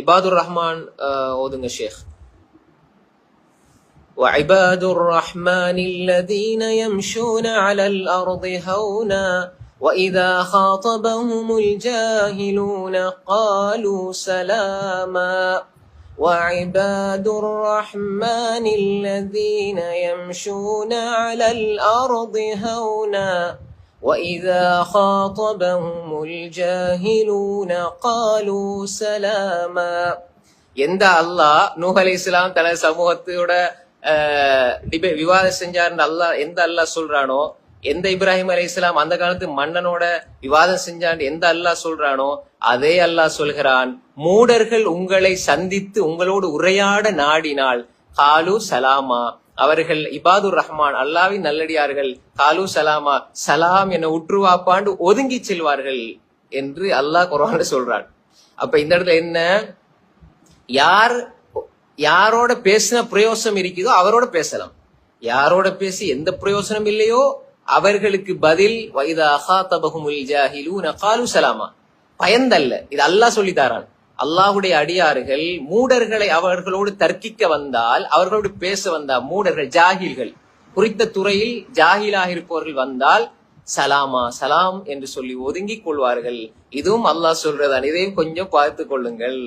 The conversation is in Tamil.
இபாதுர் ரஹ்மான் ஓதுங்க ஷேக். وعباد الرحمن الذين يمشون على الأرض هونا وإذا خاطبهم الجاهلون قالوا سلاما وعباد الرحمن الذين يمشون على الأرض هونا وإذا خاطبهم الجاهلون قالوا سلاما. எந்த அல்லாஹ் நூஹ் அலைஹிஸ்ஸலாம் தனது சமூகத்தோட விவாதம் செஞ்சாருன்னு அல்லாஹ் எந்த அல்லாஹ் சொல்றானோ, எந்த இப்ராஹிம் அலைஹிஸ்ஸலாம் அந்த காலத்து மன்னனோட விவாதம் செஞ்சான்னு எந்த அல்லாஹ் சொல்றானோ அதே அல்லாஹ் சொல்கிறான், மூடர்கள் உங்களை சந்தித்து உங்களோடு உரையாட நாடினால் காலு சலாமா, அவர்கள் இபாதுர் ரஹ்மான் அல்லாவின் நல்லடியார்கள் காலு சலாமா சலாம் என உற்றுவாப்பாண்டு ஒதுங்கி செல்வார்கள் என்று அல்லாஹ் குர்ஆன்ல சொல்றான். அப்ப இந்த இடத்துல என்ன, யாரோட பேசின பிரயோசனம் இருக்குதோ அவரோட பேசலாம், யாரோட பேசி எந்த பிரயோசனம் இல்லையோ அவர்களுக்கு பதில் வைதா அகாதபஹுமுல் ஜாஹிலூன காலு சலாமா, பயந்தல்ல. இது அல்லாஹ் சொல்லி தாரான். அல்லாஹுடைய அடியார்கள் மூடர்களை அவர்களோடு தர்க்கிக்க வந்தால், அவர்களோடு பேச வந்தால், மூடர்கள் ஜாகில்கள் குறித்த துறையில் ஜாகிலாக இருப்பவர்கள் வந்தால் சலாமா சலாம் என்று சொல்லி ஒதுங்கிக் கொள்வார்கள். இதுவும் அல்லாஹ் சொல்றதான், இதையும் கொஞ்சம் பார்த்து கொள்ளுங்கள்.